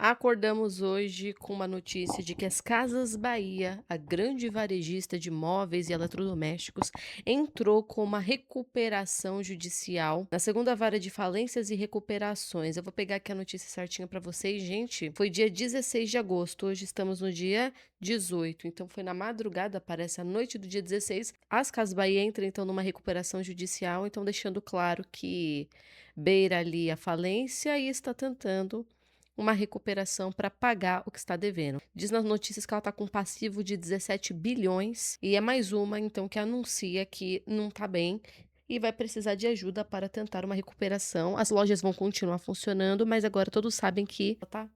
Acordamos hoje com uma notícia de que as Casas Bahia, a grande varejista de móveis e eletrodomésticos, entrou com uma recuperação judicial na segunda vara de falências e recuperações. Eu vou pegar aqui a notícia certinha para vocês, gente. Foi dia 16 de agosto, hoje estamos no dia 18, então foi na madrugada, parece a noite do dia 16. As Casas Bahia entram então numa recuperação judicial, então deixando claro que beira ali a falência e está tentando uma recuperação para pagar o que está devendo. Diz nas notícias que ela está com um passivo de 17 bilhões e é mais uma, então, que anuncia que não está bem e vai precisar de ajuda para tentar uma recuperação. As lojas vão continuar funcionando, mas agora todos sabem que tá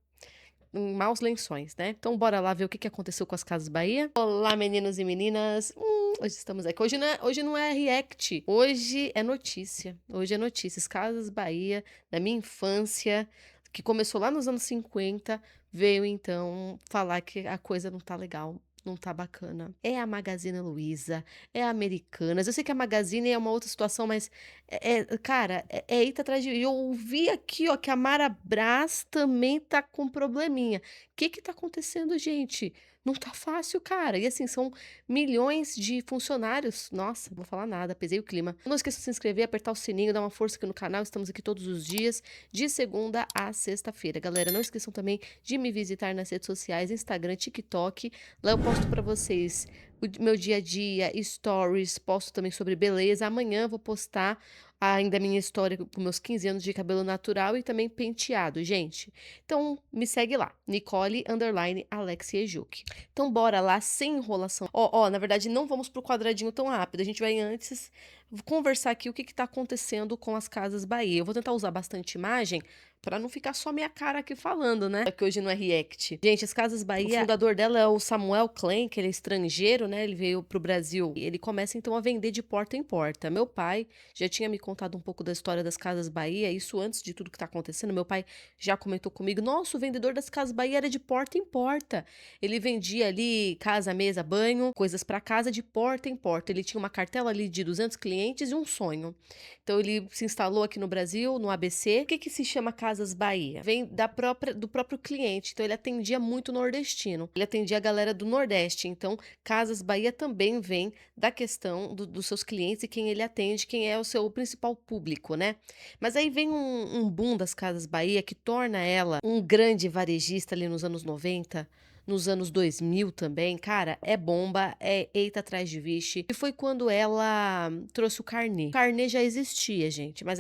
em maus lençóis, né? Então bora lá ver o que aconteceu com as Casas Bahia. Olá, meninos e meninas. Hoje estamos aqui. Hoje não é react, hoje é notícia. Hoje é notícias. Casas Bahia, da minha infância, que começou lá nos anos 50, veio então falar que a coisa não tá legal. Não tá bacana. É a Magazine Luiza, é a Americanas. Eu sei que a Magazine é uma outra situação, mas cara, eita atrás de. Eu ouvi aqui, ó, que a Marabras também tá com probleminha. Que tá acontecendo, gente? Não tá fácil, cara. E assim, são milhões de funcionários. Nossa, não vou falar nada, pesei o clima. Não esqueça de se inscrever, apertar o sininho, dar uma força aqui no canal. Estamos aqui todos os dias, de segunda a sexta-feira. Galera, não esqueçam também de me visitar nas redes sociais, Instagram, TikTok. Lá eu posto pra vocês o meu dia a dia, stories, posto também sobre beleza. Amanhã eu vou postar ainda a minha história com meus 15 anos de cabelo natural e também penteado, gente. Então, me segue lá, Nicole_Alexiejuk. Então, bora lá, sem enrolação. Ó, na verdade, não vamos pro quadradinho tão rápido. A gente vai antes conversar aqui o que tá acontecendo com as Casas Bahia. Eu vou tentar usar bastante imagem para não ficar só minha cara aqui falando, né? Que hoje não é react. Gente, as Casas Bahia, o fundador dela é o Samuel Klein, que ele é estrangeiro, né? Ele veio pro Brasil e ele começa então a vender de porta em porta. Meu pai já tinha me contado um pouco da história das Casas Bahia, isso antes de tudo que tá acontecendo. Meu pai já comentou comigo: nossa, o vendedor das Casas Bahia era de porta em porta. Ele vendia ali casa, mesa, banho, coisas para casa de porta em porta. Ele tinha uma cartela ali de 200 clientes e um sonho. Então ele se instalou aqui no Brasil, no ABC. O que se chama Casas Bahia? Vem do próprio cliente. Então ele atendia muito nordestino. Ele atendia a galera do Nordeste. Então Casas Bahia também vem da questão dos seus clientes e quem ele atende, quem é o seu principal público, né? Mas aí vem um boom das Casas Bahia que torna ela um grande varejista ali nos anos 90, nos anos 2000 também. Cara, é bomba, é eita atrás de vixe. E foi quando ela trouxe o carnê. O carnê já existia, gente, mas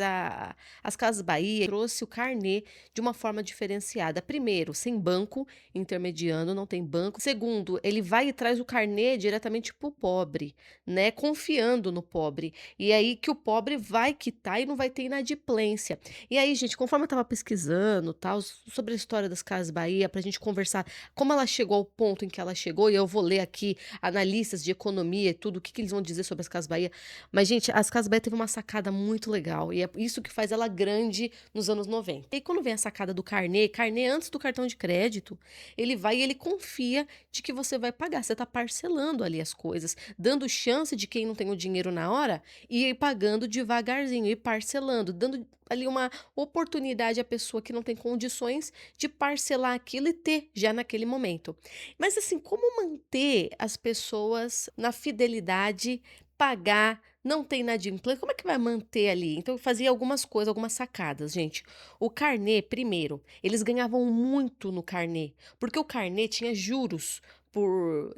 as Casas Bahia trouxe o carnê de uma forma diferenciada. Primeiro, sem banco intermediando, não tem banco. Segundo, ele vai e traz o carnê diretamente pro pobre, né? Confiando no pobre. E aí que o pobre vai quitar e não vai ter inadimplência. E aí, gente, conforme eu estava pesquisando, tal, sobre a história das Casas Bahia, pra gente conversar como ela chegou ao ponto em que ela chegou, e eu vou ler aqui analistas de economia e tudo, o que que eles vão dizer sobre as Casas Bahia. Mas, gente, as Casas Bahia teve uma sacada muito legal, e é isso que faz ela grande nos anos 90. E quando vem a sacada do carnê antes do cartão de crédito, ele vai e ele confia de que você vai pagar, você tá parcelando ali as coisas, dando chance de quem não tem o dinheiro na hora e ir pagando devagarzinho, e parcelando, dando ali uma oportunidade à pessoa que não tem condições de parcelar aquilo e ter já naquele momento. Mas assim, como manter as pessoas na fidelidade, pagar, não tem inadimplência, como é que vai manter ali? Então eu fazia algumas coisas, algumas sacadas, gente. O carnê, primeiro, eles ganhavam muito no carnê, porque o carnê tinha juros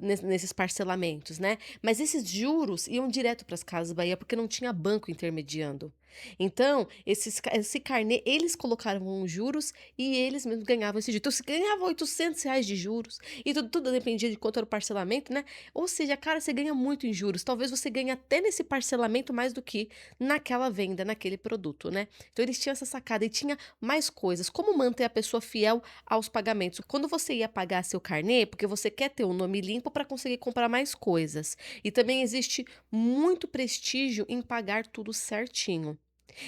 nesses parcelamentos, né? Mas esses juros iam direto para as Casas Bahia porque não tinha banco intermediando. Então, esse carnê, eles colocavam os juros e eles mesmos ganhavam esse juros. Então, se ganhava R$ 800 de juros e tudo dependia de quanto era o parcelamento, né? Ou seja, cara, você ganha muito em juros. Talvez você ganhe até nesse parcelamento mais do que naquela venda, naquele produto, né? Então, eles tinham essa sacada e tinha mais coisas. Como manter a pessoa fiel aos pagamentos? Quando você ia pagar seu carnê, porque você quer ter um nome limpo para conseguir comprar mais coisas. E também existe muito prestígio em pagar tudo certinho.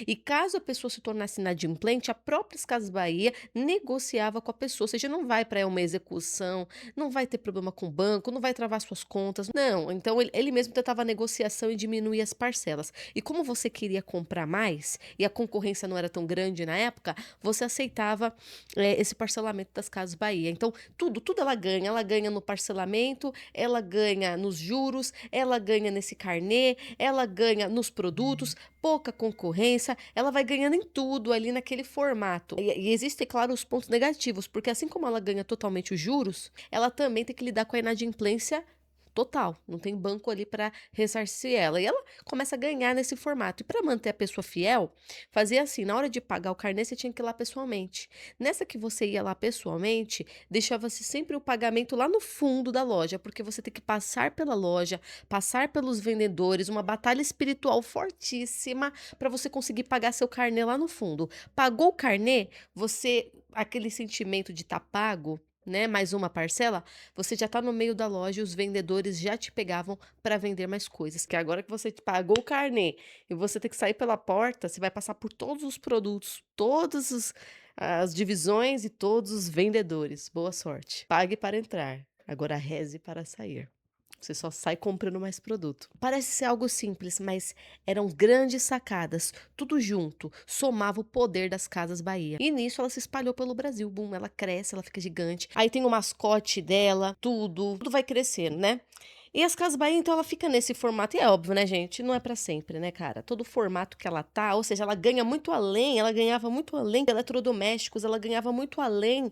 E caso a pessoa se tornasse inadimplente, a própria Casas Bahia negociava com a pessoa, ou seja, não vai para uma execução, não vai ter problema com o banco, não vai travar suas contas, não. Então ele mesmo tentava a negociação e diminuir as parcelas. E como você queria comprar mais e a concorrência não era tão grande na época, você aceitava esse parcelamento das Casas Bahia. Então tudo ela ganha no parcelamento, ela ganha nos juros, ela ganha nesse carnê, ela ganha nos produtos, pouca concorrência, ela vai ganhando em tudo ali naquele formato. E existem, claro, os pontos negativos, porque assim como ela ganha totalmente os juros, ela também tem que lidar com a inadimplência total. Não tem banco ali para ressarcir ela. E ela começa a ganhar nesse formato. E para manter a pessoa fiel, fazia assim: na hora de pagar o carnê, você tinha que ir lá pessoalmente. Nessa que você ia lá pessoalmente, deixava-se sempre o pagamento lá no fundo da loja, porque você tem que passar pela loja, passar pelos vendedores, uma batalha espiritual fortíssima para você conseguir pagar seu carnê lá no fundo. Pagou o carnê, você aquele sentimento de estar pago, né, mais uma parcela, você já está no meio da loja e os vendedores já te pegavam para vender mais coisas. Que agora que você pagou o carnê e você tem que sair pela porta, você vai passar por todos os produtos, as divisões e todos os vendedores. Boa sorte. Pague para entrar, agora reze para sair. Você só sai comprando mais produto. Parece ser algo simples, mas eram grandes sacadas, tudo junto, somava o poder das Casas Bahia. E nisso ela se espalhou pelo Brasil, boom, ela cresce, ela fica gigante. Aí tem o mascote dela, tudo vai crescendo, né? E as Casas Bahia, então, ela fica nesse formato. E é óbvio, né, gente? Não é pra sempre, né, cara? Todo o formato que ela tá, ou seja, ela ganha muito além, ela ganhava muito além de eletrodomésticos, ela ganhava muito além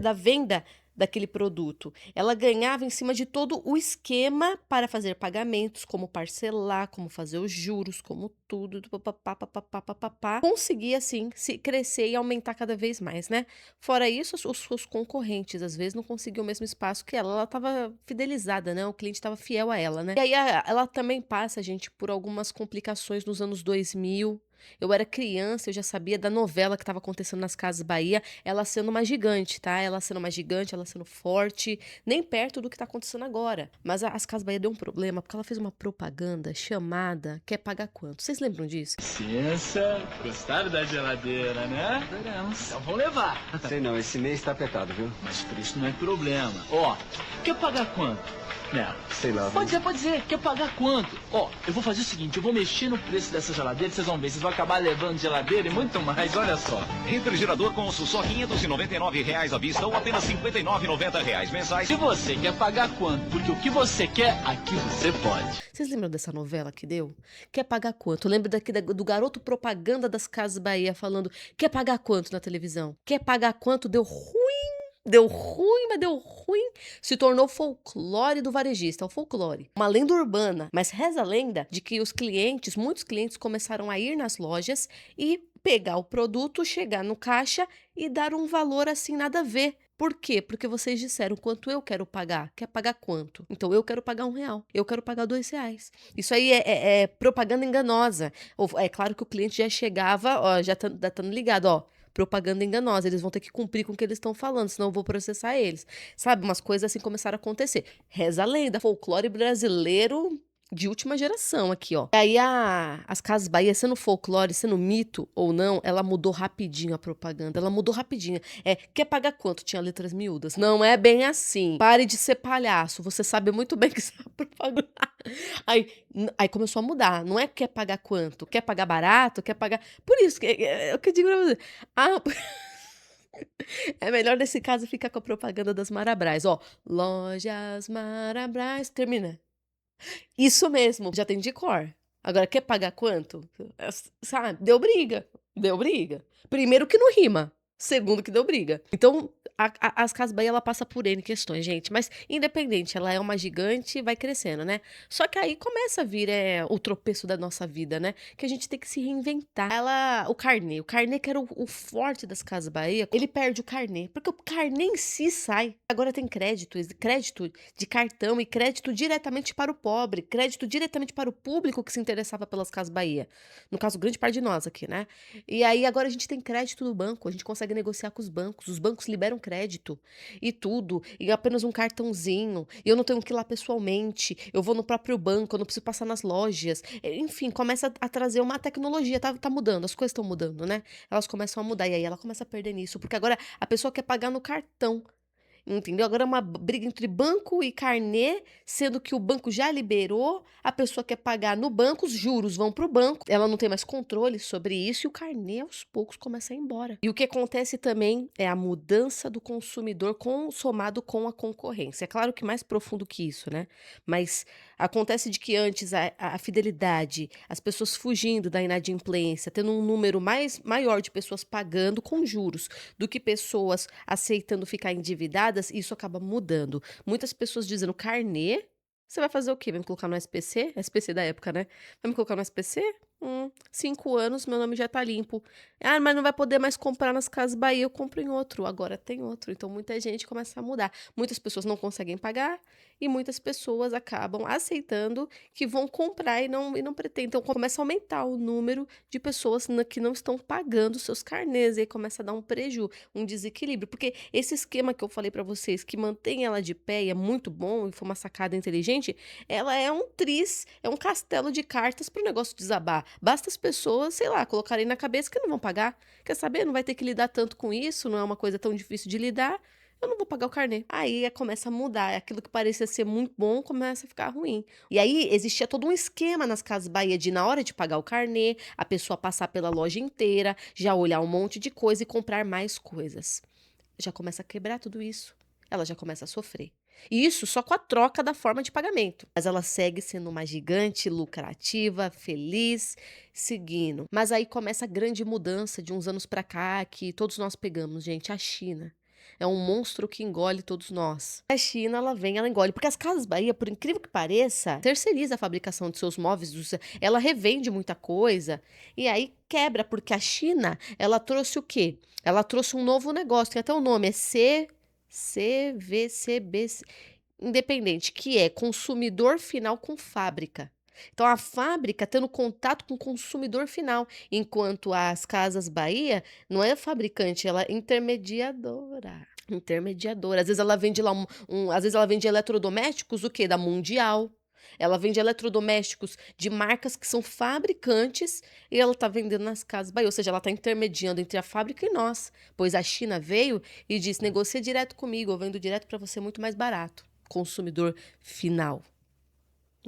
da venda daquele produto. Ela ganhava em cima de todo o esquema para fazer pagamentos, como parcelar, como fazer os juros, como tudo, papapá, papapá, papapá. Conseguia, assim, se crescer e aumentar cada vez mais, né? Fora isso, os seus concorrentes, às vezes, não conseguiam o mesmo espaço que ela. Ela estava fidelizada, né? O cliente estava fiel a ela, né? E aí, ela também passa, gente, por algumas complicações nos anos 2000. Eu era criança, eu já sabia da novela que estava acontecendo nas Casas Bahia, ela sendo uma gigante, tá? Ela sendo uma gigante, ela sendo forte, nem perto do que tá acontecendo agora. Mas as Casas Bahia deu um problema, porque ela fez uma propaganda chamada Quer Pagar Quanto? Vocês lembram disso? Licença, gostaram da geladeira, né? Veremos. Então vão levar. Sei não, esse mês tá apertado, viu? Mas preço não é problema. Ó, quer pagar quanto? Né? Sei lá. Pode dizer, quer pagar quanto? Ó, eu vou fazer o seguinte, eu vou mexer no preço dessa geladeira, vocês vão ver, vocês vão acabar levando geladeira e muito mais, olha só. Refrigerador Consul, só R$ 599 à vista ou apenas R$ 59,90 mensais. Se você quer pagar quanto? Porque o que você quer, aqui você pode. Vocês lembram dessa novela que deu? Quer pagar quanto? Lembra do garoto propaganda das Casas Bahia falando quer pagar quanto na televisão? Quer pagar quanto? Deu ruim, mas deu ruim. Se tornou folclore do varejista, o folclore. Uma lenda urbana, mas reza a lenda de que muitos clientes começaram a ir nas lojas e pegar o produto, chegar no caixa e dar um valor assim nada a ver. Por quê? Porque vocês disseram quanto eu quero pagar. Quer pagar quanto? Então eu quero pagar R$1. Eu quero pagar R$2. Isso aí é propaganda enganosa. É claro que o cliente já chegava, ó, já tá ligado, ó. Propaganda enganosa, eles vão ter que cumprir com o que eles estão falando, senão eu vou processar eles. Sabe, umas coisas assim começaram a acontecer. Reza a lenda, folclore brasileiro de última geração aqui, ó. E aí as Casas Bahia, sendo folclore, sendo mito ou não, ela mudou rapidinho a propaganda, ela mudou rapidinho. Quer pagar quanto? Tinha letras miúdas. Não é bem assim. Pare de ser palhaço, você sabe muito bem que isso é propaganda. Aí começou a mudar, não é quer pagar quanto, quer pagar barato, quer pagar... Por isso, é o que eu digo pra você. É melhor nesse caso ficar com a propaganda das Marabras, ó. Lojas Marabras, termina. Isso mesmo, já tem de cor. Agora, quer pagar quanto? Sabe? Deu briga. Deu briga. Primeiro que não rima. Segundo que deu briga. Então, as Casas Bahia, ela passa por N questões, gente. Mas, independente, ela é uma gigante e vai crescendo, né? Só que aí começa a vir o tropeço da nossa vida, né? Que a gente tem que se reinventar. O carnê que era o forte das Casas Bahia, ele perde o carnê. Porque o carnê em si sai. Agora tem crédito de cartão e crédito diretamente para o pobre. Crédito diretamente para o público que se interessava pelas Casas Bahia. No caso, grande parte de nós aqui, né? E aí, agora a gente tem crédito do banco. A gente consegue consegue negociar com os bancos liberam crédito e tudo, e apenas um cartãozinho, e eu não tenho que ir lá pessoalmente, eu vou no próprio banco, eu não preciso passar nas lojas, enfim, começa a trazer uma tecnologia, tá mudando, as coisas estão mudando, né, elas começam a mudar, e aí ela começa a perder nisso, porque agora a pessoa quer pagar no cartão. Entendeu? Agora é uma briga entre banco e carnê, sendo que o banco já liberou, a pessoa quer pagar no banco, os juros vão para o banco, ela não tem mais controle sobre isso e o carnê aos poucos começa a ir embora. E o que acontece também é a mudança do consumidor somado com a concorrência. É claro que mais profundo que isso, né? Mas acontece de que antes a fidelidade, as pessoas fugindo da inadimplência, tendo um número maior de pessoas pagando com juros do que pessoas aceitando ficar endividadas, isso acaba mudando. Muitas pessoas dizendo: "Carnê? Você vai fazer o quê? Vai me colocar no SPC?" SPC da época, né. "Vai me colocar no SPC? 5 anos, meu nome já tá limpo. Ah, mas não vai poder mais comprar nas Casas Bahia." Eu compro em outro, agora tem outro. Então muita gente começa a mudar. Muitas pessoas não conseguem pagar e muitas pessoas acabam aceitando que vão comprar e não pretendem. Então começa a aumentar o número de pessoas que não estão pagando seus carnês, e aí começa a dar um preju, um desequilíbrio. Porque esse esquema que eu falei para vocês, que mantém ela de pé e é muito bom, e foi uma sacada inteligente, ela é um tris, é um castelo de cartas para o negócio desabar. Basta as pessoas, sei lá, colocarem na cabeça que não vão pagar. Quer saber? Não vai ter que lidar tanto com isso, não é uma coisa tão difícil de lidar. Eu não vou pagar o carnê. Aí começa a mudar, aquilo que parecia ser muito bom começa a ficar ruim. E aí existia todo um esquema nas Casas Bahia de, na hora de pagar o carnê, a pessoa passar pela loja inteira, já olhar um monte de coisa e comprar mais coisas. Já começa a quebrar tudo isso. Ela já começa a sofrer. E isso só com a troca da forma de pagamento. Mas ela segue sendo uma gigante lucrativa, feliz, seguindo. Mas aí começa a grande mudança de uns anos pra cá que todos nós pegamos, gente, a China. É um monstro que engole todos nós. A China, ela vem, ela engole. Porque as Casas Bahia, por incrível que pareça, terceiriza a fabricação de seus móveis, ela revende muita coisa e aí quebra, porque a China, ela trouxe o quê? Ela trouxe um novo negócio, tem até o nome, é CVCB, independente, que é consumidor final com fábrica. Então a fábrica tendo contato com o consumidor final, enquanto as Casas Bahia não é fabricante, ela é intermediadora. Intermediadora. Às vezes ela vende lá às vezes ela vende eletrodomésticos, o quê? Da Mundial. Ela vende eletrodomésticos de marcas que são fabricantes e ela está vendendo nas Casas Bahia, ou seja, ela está intermediando entre a fábrica e nós, pois a China veio e disse: negocia direto comigo, eu vendo direto para você muito mais barato. Consumidor final,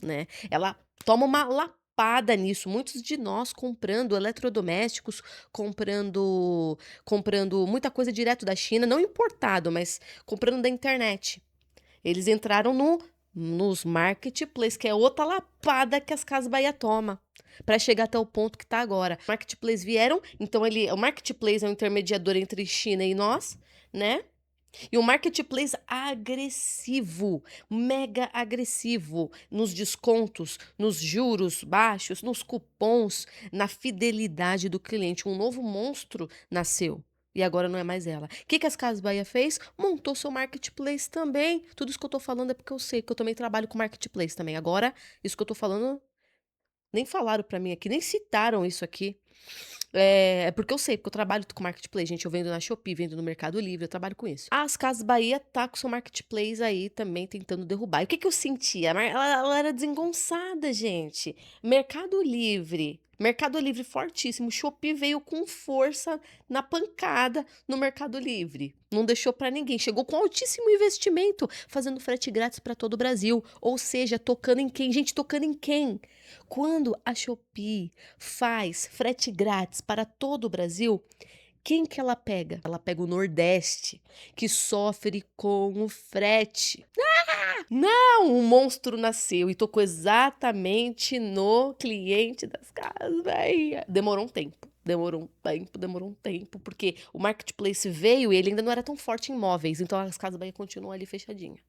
né? Ela toma uma lapada nisso. Muitos de nós comprando eletrodomésticos, comprando muita coisa direto da China, não importado, mas comprando da internet. Eles entraram nos marketplace, que é outra lapada que as Casas Bahia toma, para chegar até o ponto que está agora. Marketplace vieram, então o marketplace é um intermediador entre China e nós, né? E um marketplace agressivo, mega agressivo, nos descontos, nos juros baixos, nos cupons, na fidelidade do cliente. Um novo monstro nasceu. E agora não é mais ela. O que as Casas Bahia fez? Montou seu marketplace também. Tudo isso que eu tô falando é porque eu sei que eu também trabalho com marketplace também. Agora, isso que eu tô falando, nem falaram pra mim aqui, nem citaram isso aqui. É porque eu sei, porque eu trabalho com marketplace, gente. Eu vendo na Shopee, vendo no Mercado Livre, eu trabalho com isso. As Casas Bahia tá com seu marketplace aí também tentando derrubar. E o que eu sentia? Ela era desengonçada, gente. Mercado Livre fortíssimo. Shopee veio com força na pancada no Mercado Livre. Não deixou pra ninguém. Chegou com altíssimo investimento, fazendo frete grátis pra todo o Brasil. Ou seja, tocando em quem? Gente, tocando em quem? Quando a Shopee faz frete grátis para todo o Brasil, quem que ela pega? Ela pega o Nordeste, que sofre com o frete. Não, um monstro nasceu e tocou exatamente no cliente das Casas Bahia. Demorou um tempo, porque o marketplace veio e ele ainda não era tão forte em móveis, então as Casas Bahia continuam ali fechadinha.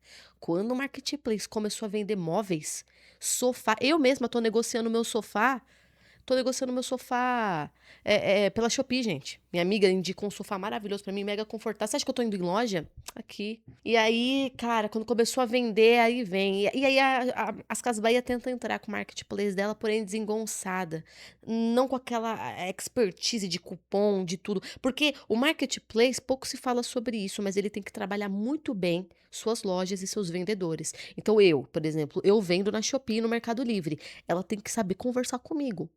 Quando o marketplace começou a vender móveis, sofá, eu mesma tô negociando meu sofá Tô negociando meu sofá pela Shopee, gente. Minha amiga indicou um sofá maravilhoso pra mim, mega confortável. Você acha que eu tô indo em loja? Aqui. E aí, cara, quando começou a vender, aí vem. E aí as Casas Bahia tentam entrar com o marketplace dela, porém desengonçada. Não com aquela expertise de cupom, de tudo. Porque o marketplace, pouco se fala sobre isso, mas ele tem que trabalhar muito bem suas lojas e seus vendedores. Então eu, por exemplo, eu vendo na Shopee e no Mercado Livre. Ela tem que saber conversar comigo.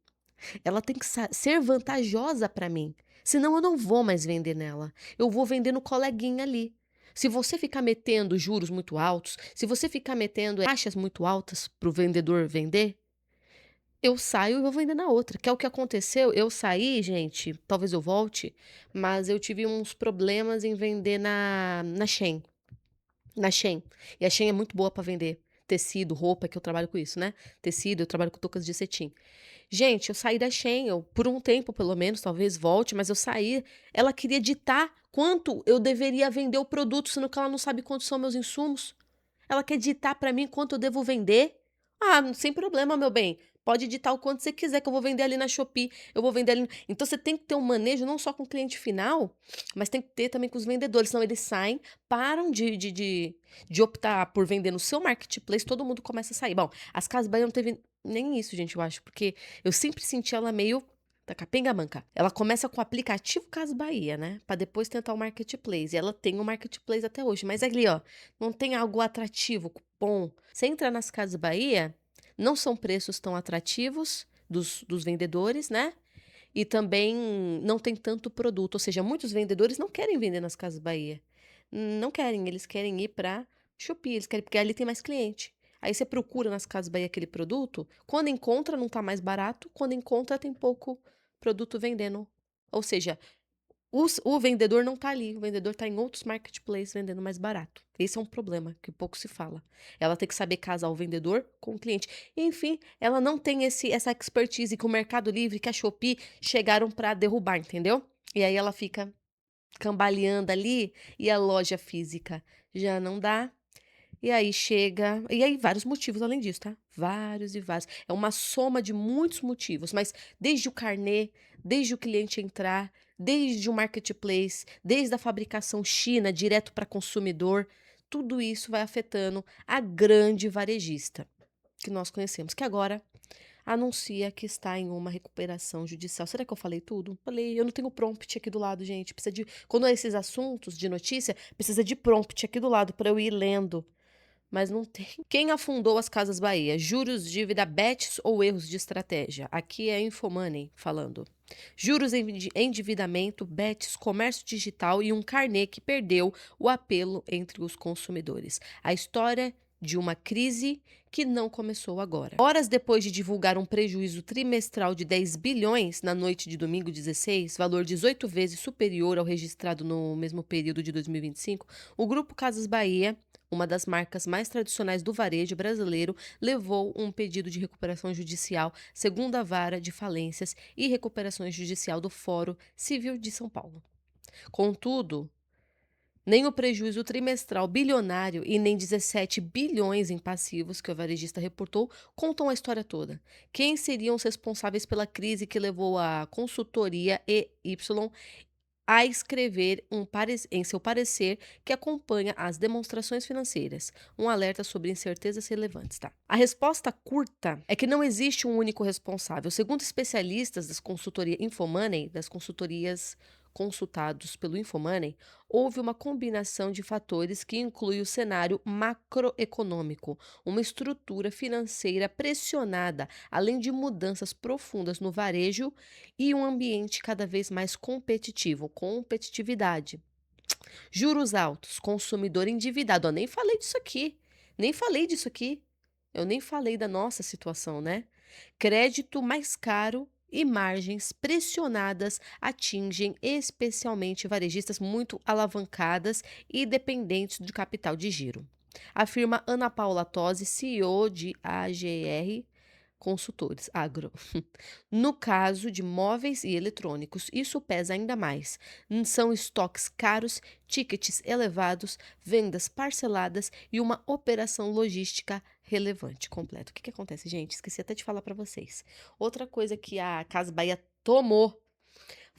Ela tem que ser vantajosa para mim. Senão eu não vou mais vender nela. Eu vou vender no coleguinha ali. Se você ficar metendo juros muito altos, se você ficar metendo taxas muito altas para o vendedor vender, eu saio e vou vender na outra. Que é o que aconteceu. Eu saí, gente, talvez eu volte, mas eu tive uns problemas em vender na Shein. Na Shein. E a Shein é muito boa para vender tecido, roupa, que eu trabalho com isso, né? Tecido, eu trabalho com toucas de cetim. Gente, eu saí da Shein, por um tempo pelo menos, talvez volte, mas eu saí. Ela queria ditar quanto eu deveria vender o produto, sendo que ela não sabe quantos são meus insumos. Ela quer ditar para mim quanto eu devo vender. Ah, sem problema, meu bem. Pode ditar o quanto você quiser, que eu vou vender ali na Shopee, eu vou vender ali. Então você tem que ter um manejo não só com o cliente final, mas tem que ter também com os vendedores. Senão eles saem, param de optar por vender no seu marketplace, todo mundo começa a sair. Bom, as Casas Bahia não teve nem isso, gente, eu acho, porque eu sempre senti ela meio da capenga manca. Ela começa com o aplicativo Casas Bahia, né? Pra depois tentar o marketplace. E ela tem o marketplace até hoje. Mas ali, ó, não tem algo atrativo, cupom. Você entra nas Casas Bahia, não são preços tão atrativos dos vendedores, né? E também não tem tanto produto. Ou seja, muitos vendedores não querem vender nas Casas Bahia. Não querem, eles querem ir pra Shopee, eles querem, porque ali tem mais cliente. Aí você procura nas Casas Bahia aquele produto, quando encontra não tá mais barato, quando encontra tem pouco produto vendendo. Ou seja, o vendedor não tá ali, o vendedor tá em outros marketplaces vendendo mais barato. Esse é um problema que pouco se fala. Ela tem que saber casar o vendedor com o cliente. Enfim, ela não tem essa expertise que o Mercado Livre, que a Shopee chegaram pra derrubar, entendeu? E aí ela fica cambaleando ali e a loja física já não dá. E aí chega. E aí, vários motivos além disso, tá? Vários e vários. É uma soma de muitos motivos, mas desde o carnê, desde o cliente entrar, desde o marketplace, desde a fabricação China direto para consumidor, tudo isso vai afetando a grande varejista que nós conhecemos, que agora anuncia que está em uma recuperação judicial. Será que eu falei tudo? Falei, eu não tenho prompt aqui do lado, gente. Precisa de, quando é esses assuntos de notícia, precisa de prompt aqui do lado para eu ir lendo, mas não tem. Quem afundou as Casas Bahia? Juros, dívida, bets ou erros de estratégia? Aqui é Infomoney falando. Juros, endividamento, bets, comércio digital e um carnê que perdeu o apelo entre os consumidores. A história de uma crise que não começou agora. Horas depois de divulgar um prejuízo trimestral de 10 bilhões na noite de domingo 16, valor 18 vezes superior ao registrado no mesmo período de 2025, o Grupo Casas Bahia, uma das marcas mais tradicionais do varejo brasileiro, levou um pedido de recuperação judicial segundo a Vara de Falências e Recuperações Judicial do Fórum Civil de São Paulo. Contudo, nem o prejuízo trimestral bilionário e nem 17 bilhões em passivos que o varejista reportou contam a história toda. Quem seriam os responsáveis pela crise que levou a consultoria EY a escrever em seu parecer que acompanha as demonstrações financeiras, um alerta sobre incertezas relevantes, tá? A resposta curta é que não existe um único responsável. Segundo especialistas das consultorias Infomoney, das consultorias consultados pelo Infomoney, houve uma combinação de fatores que inclui o cenário macroeconômico, uma estrutura financeira pressionada, além de mudanças profundas no varejo e um ambiente cada vez mais competitivo, competitividade. Juros altos, consumidor endividado. Eu nem falei disso aqui. Nem falei disso aqui. Eu nem falei da nossa situação, né? Crédito mais caro e margens pressionadas atingem especialmente varejistas muito alavancadas e dependentes de capital de giro. Afirma Ana Paula Tosi, CEO de AGR consultores, agro. No caso de móveis e eletrônicos, isso pesa ainda mais. São estoques caros, tickets elevados, vendas parceladas e uma operação logística relevante, completa. O que que acontece, gente? Esqueci até de falar para vocês. Outra coisa que a Casa Bahia tomou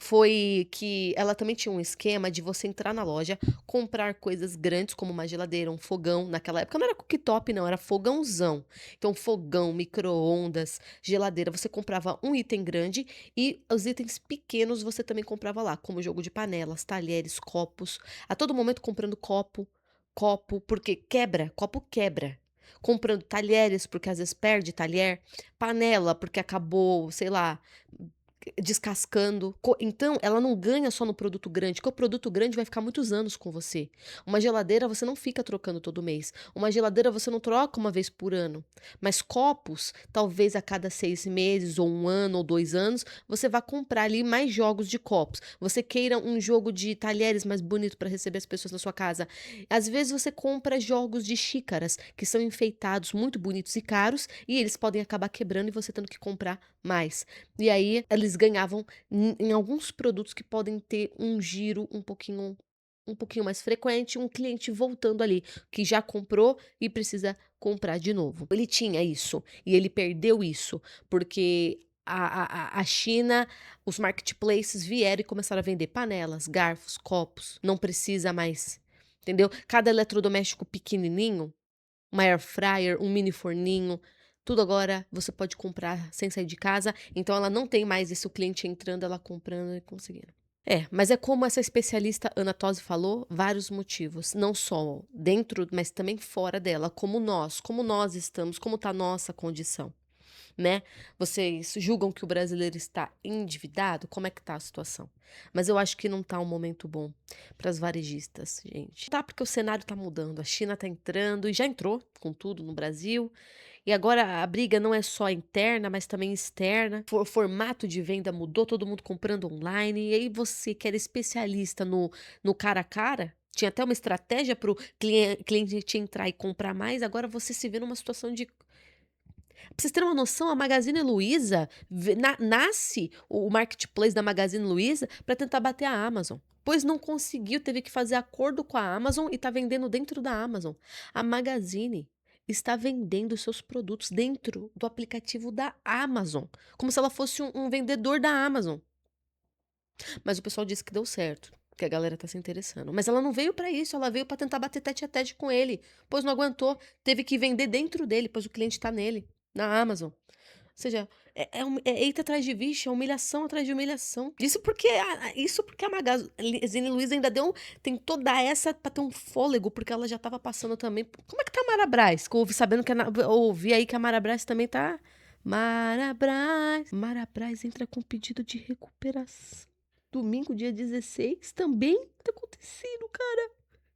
foi que ela também tinha um esquema de você entrar na loja, comprar coisas grandes, como uma geladeira, um fogão. Naquela época não era cooktop, não, era fogãozão. Então, fogão, micro-ondas, geladeira. Você comprava um item grande e os itens pequenos você também comprava lá, como jogo de panelas, talheres, copos. A todo momento comprando copo, porque quebra, copo quebra. Comprando talheres, porque às vezes perde talher. Panela, porque acabou, sei lá, descascando. Então, ela não ganha só no produto grande, porque o produto grande vai ficar muitos anos com você. Uma geladeira você não fica trocando todo mês. Uma geladeira você não troca uma vez por ano. Mas copos, talvez a cada 6 meses, ou um ano, ou 2 anos, você vai comprar ali mais jogos de copos. Você queira um jogo de talheres mais bonito para receber as pessoas na sua casa. Às vezes você compra jogos de xícaras, que são enfeitados, muito bonitos e caros, e eles podem acabar quebrando e você tendo que comprar mais. E aí, eles ganhavam em alguns produtos que podem ter um giro um pouquinho mais frequente, um cliente voltando ali, que já comprou e precisa comprar de novo. Ele tinha isso, e ele perdeu isso, porque a China, os marketplaces vieram e começaram a vender panelas, garfos, copos, não precisa mais, entendeu? Cada eletrodoméstico pequenininho, uma air fryer, um mini forninho, tudo agora você pode comprar sem sair de casa, então ela não tem mais esse o cliente entrando, ela comprando e conseguindo. Mas é como essa especialista Ana Tosi falou, vários motivos, não só dentro, mas também fora dela, como nós estamos, como está a nossa condição, né? Vocês julgam que o brasileiro está endividado? Como é que tá a situação? Mas eu acho que não tá um momento bom para as varejistas, gente. Tá, porque o cenário tá mudando. A China tá entrando e já entrou com tudo no Brasil. E agora a briga não é só interna, mas também externa. O formato de venda mudou, todo mundo comprando online. E aí você que era especialista no cara a cara, tinha até uma estratégia para o cliente te entrar e comprar mais, agora você se vê numa situação de. Pra vocês terem uma noção, a Magazine Luiza nasce o marketplace da Magazine Luiza para tentar bater a Amazon. Pois não conseguiu, teve que fazer acordo com a Amazon e está vendendo dentro da Amazon. A Magazine está vendendo seus produtos dentro do aplicativo da Amazon, como se ela fosse um vendedor da Amazon. Mas o pessoal disse que deu certo, que a galera tá se interessando. Mas ela não veio para isso, ela veio para tentar bater tete a tete com ele. Pois não aguentou, teve que vender dentro dele, pois o cliente tá nele, na Amazon. Ou seja, é eita atrás de vixe, é humilhação atrás de humilhação. Isso porque a Magazine Luiza ainda tem toda essa pra ter um fôlego, porque ela já tava passando também. Como é que tá a Marabras? Que eu ouvi sabendo que eu ouvi aí que a Marabras também tá. Marabras entra com pedido de recuperação. Domingo, dia 16, também tá acontecendo, cara.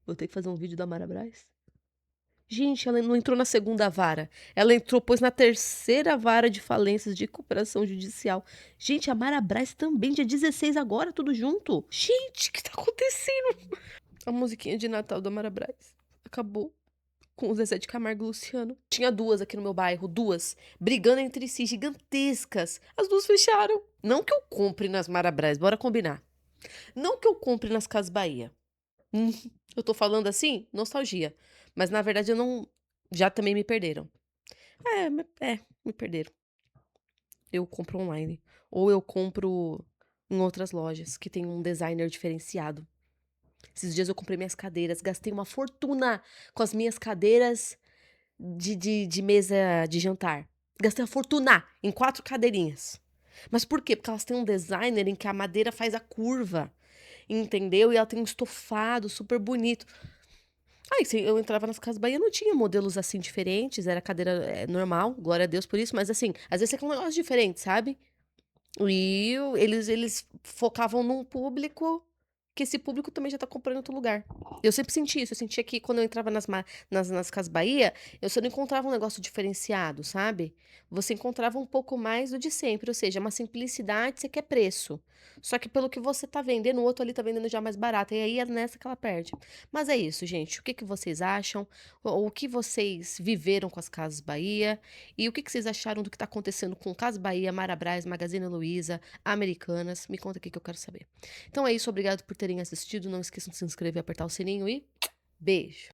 Vou ter que fazer um vídeo da Marabras. Gente, ela não entrou na segunda vara. Ela entrou, pois, na terceira vara de falências de recuperação judicial. Gente, a Marabras também, dia 16 agora, tudo junto. Gente, o que tá acontecendo? A musiquinha de Natal da Marabras acabou com o Zezé de Camargo e Luciano. Tinha duas aqui no meu bairro, duas, brigando entre si, gigantescas. As duas fecharam. Não que eu compre nas Marabras, bora combinar. Não que eu compre nas Casas Bahia. Eu tô falando assim, nostalgia. Mas na verdade eu não. Já também me perderam. Me perderam. Eu compro online. Ou eu compro em outras lojas que tem um designer diferenciado. Esses dias eu comprei minhas cadeiras, gastei uma fortuna com as minhas cadeiras de mesa de jantar. Gastei uma fortuna em 4 cadeirinhas. Mas por quê? Porque elas têm um designer em que a madeira faz a curva. Entendeu? E ela tem um estofado super bonito. Aí, eu entrava nas Casas Bahia, não tinha modelos assim diferentes, era cadeira normal, glória a Deus por isso, mas assim, às vezes você quer um negócio diferente, sabe? E eles focavam num público que esse público também já tá comprando em outro lugar. Eu sempre senti isso, eu sentia que quando eu entrava nas Casas Bahia, eu só não encontrava um negócio diferenciado, sabe. Você encontrava um pouco mais do de sempre, ou seja, uma simplicidade, você quer preço. Só que pelo que você tá vendendo, o outro ali tá vendendo já mais barato, e aí é nessa que ela perde. Mas é isso, gente, o que que vocês acham? O que vocês viveram com as Casas Bahia? E o que que vocês acharam do que tá acontecendo com Casas Bahia, Marabras, Magazine Luiza, Americanas? Me conta aqui que eu quero saber. Então é isso, obrigado por terem assistido. Não esqueçam de se inscrever, apertar o sininho e beijo!